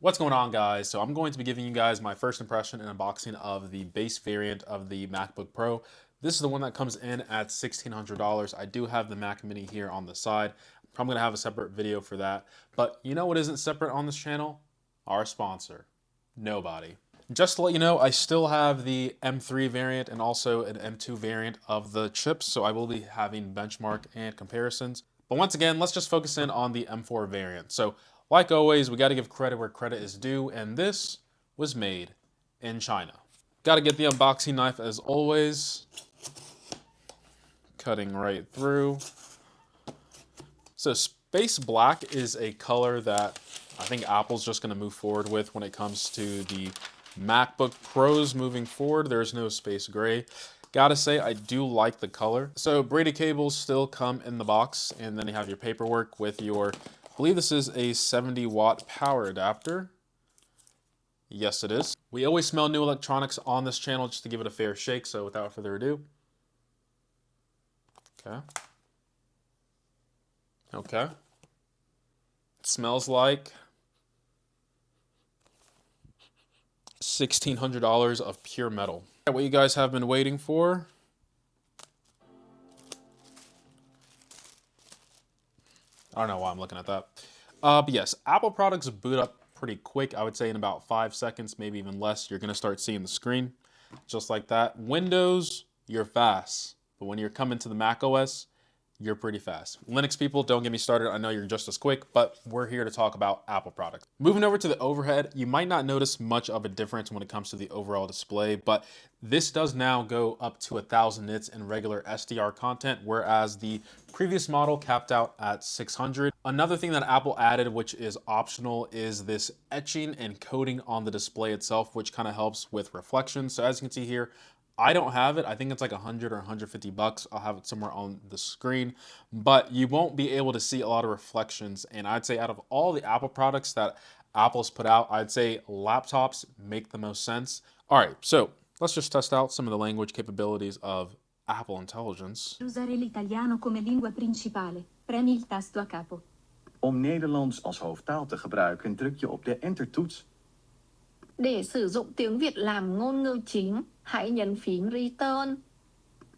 What's going on, guys? So I'm going to be giving you guys my first impression and unboxing of the base variant of the MacBook Pro. This is the one that comes in at $1,600. I do have the Mac Mini here on the side. I'm probably going to have a separate video for that. But you know what isn't separate on this channel? Our sponsor. Nobody. Just to let you know, I still have the M3 variant and also an M2 variant of the chips, so I will be having benchmark and comparisons. But once again, let's just focus in on the M4 variant. So like always, we got to give credit where credit is due, and this was made in China. Got to get the unboxing knife as always. Cutting right through. So space black is a color that I think Apple's just going to move forward with when it comes to the MacBook Pros moving forward. There's no space gray. Gotta say, I do like the color. So braided cables still come in the box, and then you have your paperwork with your, I believe this is a 70-watt power adapter. Yes, it is. We always smell new electronics on this channel just to give it a fair shake, so without further ado. Okay. Okay. It smells like $1,600 of pure metal. What you guys have been waiting for. I don't know why I'm looking at that. But yes, Apple products boot up pretty quick. I would say in about 5 seconds, maybe even less, you're going to start seeing the screen. Just like that. Windows, you're fast. But when you're coming to the macOS, you're pretty fast. Linux people, don't get me started. I know you're just as quick, but we're here to talk about Apple products. Moving over to the overhead, you might not notice much of a difference when it comes to the overall display, but this does now go up to 1,000 nits in regular SDR content, whereas the previous model capped out at 600. Another thing that Apple added, which is optional, is this etching and coating on the display itself, which kind of helps with reflection. So as you can see here, I don't have it. I think it's like 100 or 150 bucks. I'll have it somewhere on the screen, but you won't be able to see a lot of reflections. And I'd say out of all the Apple products that Apple's put out, I'd say laptops make the most sense. All right, so let's just test out some of the language capabilities of Apple Intelligence. Usare l'italiano come lingua principale. Premi il tasto a capo. Om Nederlands als hoofdtaal te gebruiken, druk je op de Enter-toets. Để sử dụng tiếng Việt làm ngôn ngữ chính, hãy nhấn phím Return.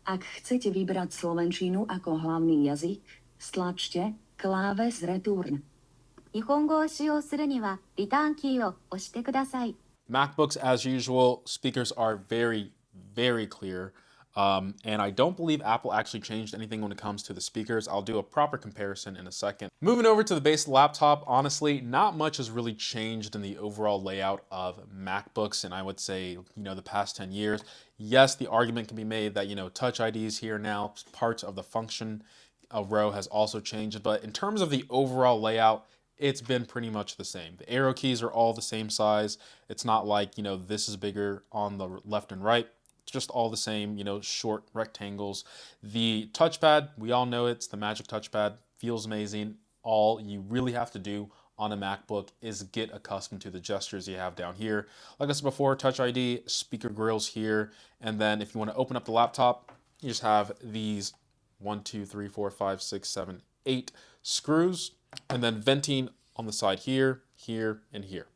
Ak chcete vybrať slovenčinu ako hlavný jazyk, stlačte kláves Return. 日本語を使用するには、リターンキーを押してください。 MacBooks, as usual, speakers are very, very clear. And I don't believe Apple actually changed anything when it comes to the speakers. I'll do a proper comparison in a second. Moving over to the base laptop, honestly, not much has really changed in the overall layout of MacBooks, and I would say, the past 10 years. Yes, the argument can be made that, Touch ID is here now, parts of the function row has also changed, but in terms of the overall layout, it's been pretty much the same. The arrow keys are all the same size. It's not like, this is bigger on the left and right. It's just all the same, short rectangles. The touchpad, we all know it's the magic touchpad. Feels amazing. All you really have to do on a MacBook is get accustomed to the gestures you have down here. Like I said before, Touch ID, speaker grills here. And then if you want to open up the laptop, you just have these 1, 2, 3, 4, 5, 6, 7, 8 screws. And then venting on the side here, here, and here.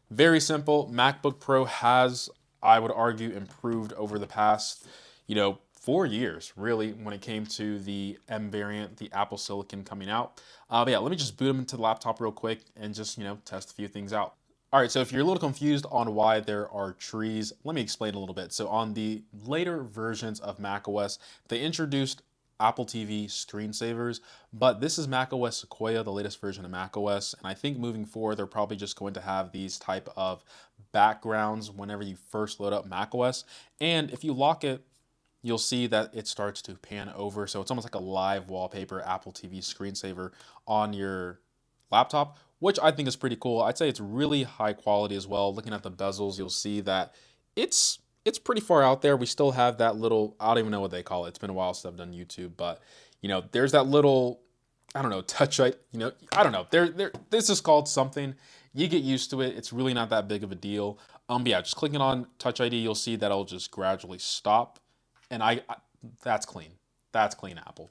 Very simple. MacBook Pro has, I would argue, improved over the past, 4 years, really, when it came to the M variant, the Apple Silicon coming out. But yeah, let me just boot them into the laptop real quick and just, test a few things out. All right, so if you're a little confused on why there are trees, let me explain a little bit. So on the later versions of macOS, they introduced Apple TV screensavers, but this is macOS Sequoia, the latest version of macOS, and I think moving forward, they're probably just going to have these type of backgrounds whenever you first load up macOS, and if you lock it, you'll see that it starts to pan over, so it's almost like a live wallpaper Apple TV screensaver on your laptop, which I think is pretty cool. I'd say it's really high quality as well. Looking at the bezels, you'll see that it's pretty far out there. We still have that little, I don't even know what they call it. It's been a while since I've done YouTube, but there's that little, I don't know, touch, I don't know. This is called something. You get used to it. It's really not that big of a deal. But yeah, just clicking on Touch ID, you'll see that it'll just gradually stop. And that's clean. That's clean, Apple.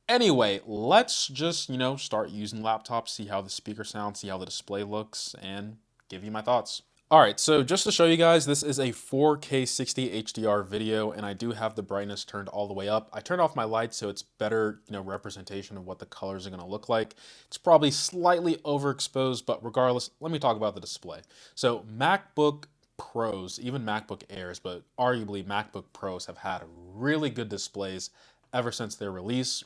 Anyway, let's just, start using laptops, see how the speaker sounds, see how the display looks, and give you my thoughts. All right, so just to show you guys, this is a 4K 60 HDR video, and I do have the brightness turned all the way up. I turned off my lights so it's better, representation of what the colors are gonna look like. It's probably slightly overexposed, but regardless, let me talk about the display. So MacBook Pros, even MacBook Airs, but arguably MacBook Pros have had really good displays ever since their release.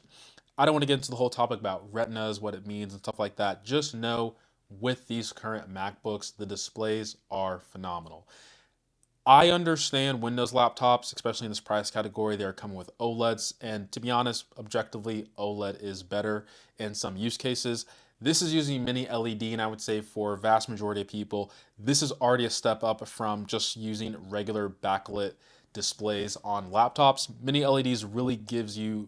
I don't want to get into the whole topic about retinas, what it means, and stuff like that. Just know with these current MacBooks, the displays are phenomenal. I understand Windows laptops, especially in this price category, they're coming with OLEDs. And to be honest, objectively, OLED is better in some use cases. This is using mini LED, and I would say for a vast majority of people, this is already a step up from just using regular backlit displays on laptops. Mini LEDs really gives you,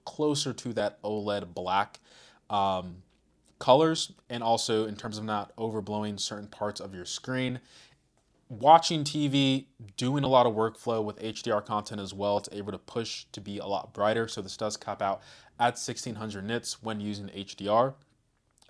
closer to that OLED black colors, and also in terms of not overblowing certain parts of your screen. Watching TV, doing a lot of workflow with HDR content as well, it's able to push to be a lot brighter. So this does cap out at 1600 nits when using HDR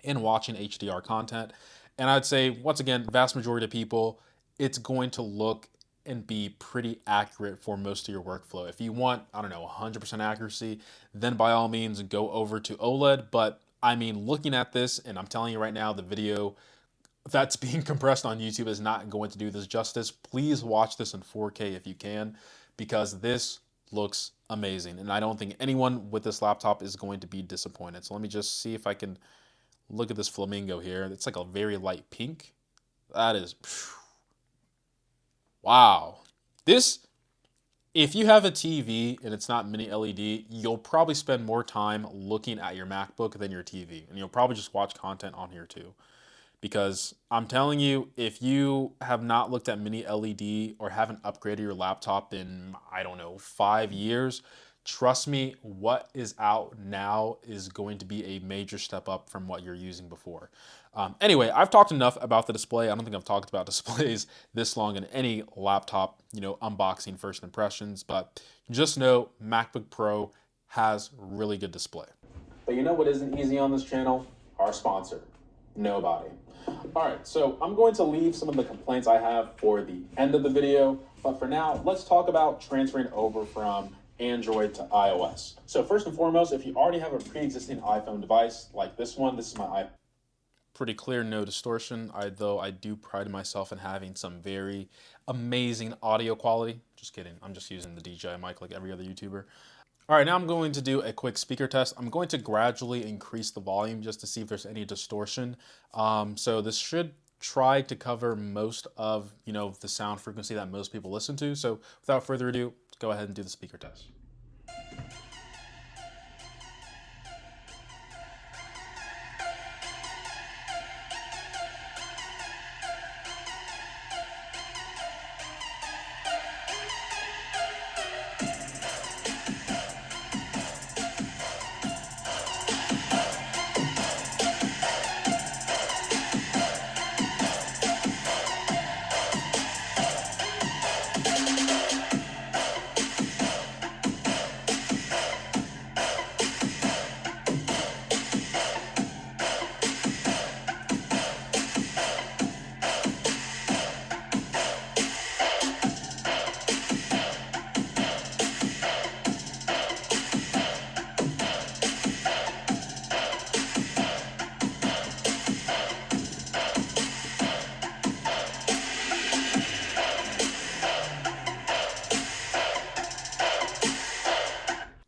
and watching HDR content. And I'd say, once again, vast majority of people, it's going to look and be pretty accurate for most of your workflow. If you want, 100% accuracy, then by all means go over to OLED. But I mean, looking at this, and I'm telling you right now, the video that's being compressed on YouTube is not going to do this justice. Please watch this in 4K if you can, because this looks amazing. And I don't think anyone with this laptop is going to be disappointed. So let me just see if I can look at this flamingo here. It's like a very light pink. That is, wow. This, if you have a TV and it's not mini LED, you'll probably spend more time looking at your MacBook than your TV. And you'll probably just watch content on here too. Because I'm telling you, if you have not looked at mini LED or haven't upgraded your laptop in, 5 years, trust me, what is out now is going to be a major step up from what you're using before. Anyway, I've talked enough about the display. I don't think I've talked about displays this long in any laptop, unboxing first impressions, but just know MacBook Pro has really good display. But you know what isn't easy on this channel? Our sponsor, nobody. All right, so I'm going to leave some of the complaints I have for the end of the video, but for now, let's talk about transferring over from Android to iOS. So first and foremost, if you already have a pre-existing iPhone device like this one, this is my iPhone. Pretty clear, no distortion, though I do pride myself in having some very amazing audio quality. Just kidding, I'm just using the DJI mic like every other YouTuber. All right, now I'm going to do a quick speaker test. I'm going to gradually increase the volume just to see if there's any distortion. So this should try to cover most of, the sound frequency that most people listen to. So without further ado, let's go ahead and do the speaker test.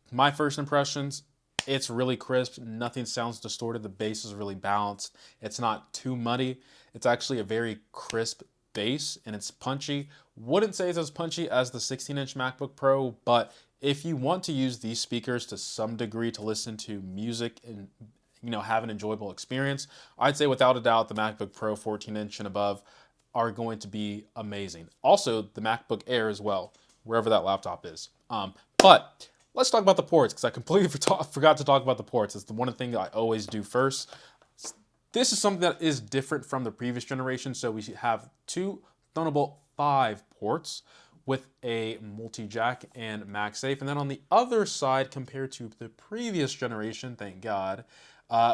My first impressions, it's really crisp. Nothing sounds distorted. The bass is really balanced. It's not too muddy. It's actually a very crisp bass and it's punchy. Wouldn't say it's as punchy as the 16-inch MacBook Pro, but if you want to use these speakers to some degree to listen to music and have an enjoyable experience, I'd say without a doubt the MacBook Pro 14-inch and above are going to be amazing. Also, the MacBook Air as well, wherever that laptop is. But let's talk about the ports, because I completely forgot to talk about the ports. It's the one thing that I always do first. This is something that is different from the previous generation. So we have two Thunderbolt 5 ports, with a multi-jack and MagSafe. And then on the other side, compared to the previous generation, thank God,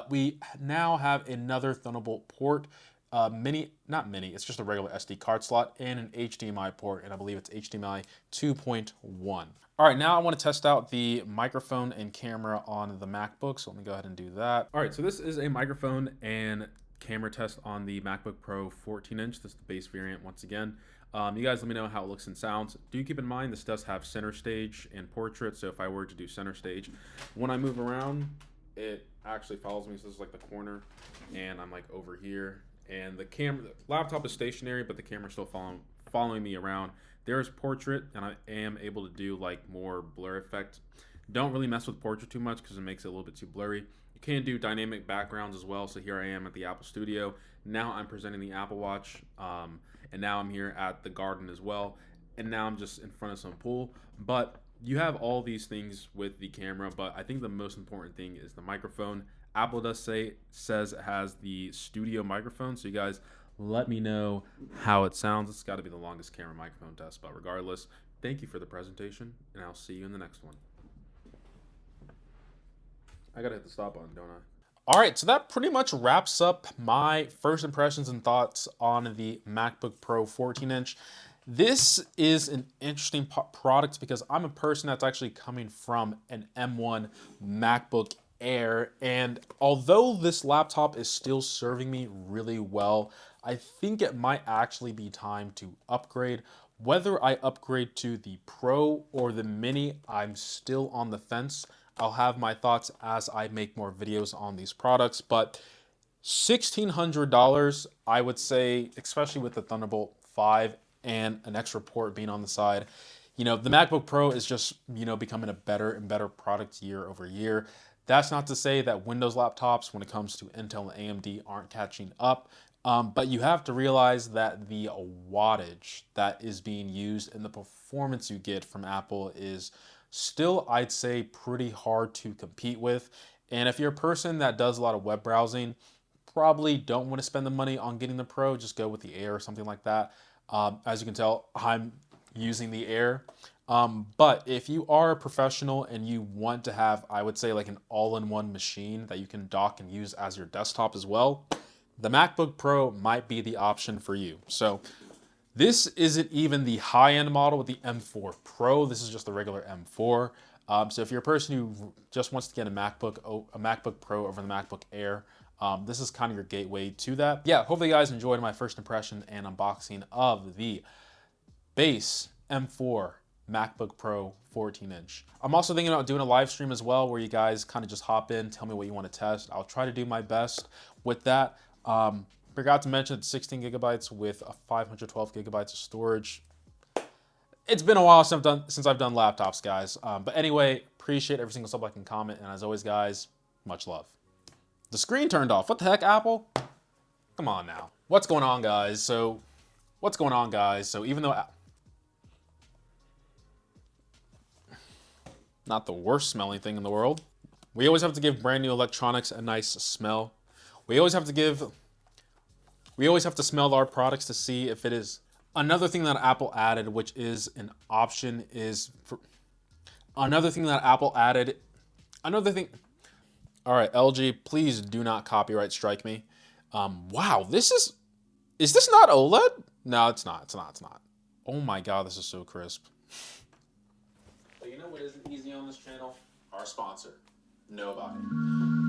we now have another Thunderbolt port, not mini, it's just a regular SD card slot and an HDMI port, and I believe it's HDMI 2.1. All right, now I want to test out the microphone and camera on the MacBook, so let me go ahead and do that. All right, so this is a microphone and camera test on the MacBook Pro 14-inch. This is the base variant once again. You guys let me know how it looks and sounds. Do keep in mind this does have center stage and portrait, so if I were to do center stage, when I move around, it actually follows me. So this is like the corner, and I'm like over here, and the laptop is stationary, but the camera's still following me around. There's portrait, and I am able to do like more blur effect. Don't really mess with portrait too much because it makes it a little bit too blurry. You can do dynamic backgrounds as well. So here I am at the Apple Studio. Now I'm presenting the Apple Watch, and now I'm here at the garden as well. And now I'm just in front of some pool. But you have all these things with the camera, but I think the most important thing is the microphone. Apple says it has the studio microphone, so you guys let me know how it sounds. It's got to be the longest camera microphone test, but regardless, thank you for the presentation, and I'll see you in the next one. I gotta hit the stop button, don't I? All right, so that pretty much wraps up my first impressions and thoughts on the MacBook Pro 14-inch. This is an interesting product because I'm a person that's actually coming from an M1 MacBook Air, and although this laptop is still serving me really well, I think it might actually be time to upgrade. Whether I upgrade to the Pro or the Mini, I'm still on the fence. I'll have my thoughts as I make more videos on these products, but $1,600, I would say, especially with the Thunderbolt 5 and an extra port being on the side, the MacBook Pro is just, becoming a better and better product year over year. That's not to say that Windows laptops, when it comes to Intel and AMD, aren't catching up. But you have to realize that the wattage that is being used and the performance you get from Apple is still, I'd say, pretty hard to compete with. And if you're a person that does a lot of web browsing, probably don't want to spend the money on getting the Pro, just go with the Air or something like that. As you can tell, I'm using the Air. But if you are a professional and you want to have, I would say, like an all-in-one machine that you can dock and use as your desktop as well, the MacBook Pro might be the option for you. So this isn't even the high-end model with the M4 Pro. This is just the regular M4. So if you're a person who just wants to get a MacBook Pro over the MacBook Air, this is kind of your gateway to that. Yeah, hopefully you guys enjoyed my first impression and unboxing of the base M4 MacBook Pro 14-inch. I'm also thinking about doing a live stream as well where you guys kind of just hop in, tell me what you want to test. I'll try to do my best with that. Forgot to mention it's 16 gigabytes with a 512 gigabytes of storage. It's been a while since I've done laptops, guys. But anyway, appreciate every single sub, like, and comment. And as always, guys, much love. The screen turned off. What the heck, Apple? Come on now. What's going on, guys? So even though... Not the worst smelling thing in the world. We always have to give brand new electronics a nice smell. We always have to smell our products to see if it is. Another thing that Apple added, which is an option, is for another thing that Apple added. All right, LG, please do not copyright strike me. Wow, is this not OLED? No, it's not. Oh my God, this is so crisp. But you know what isn't easy on this channel? Our sponsor. Know about it.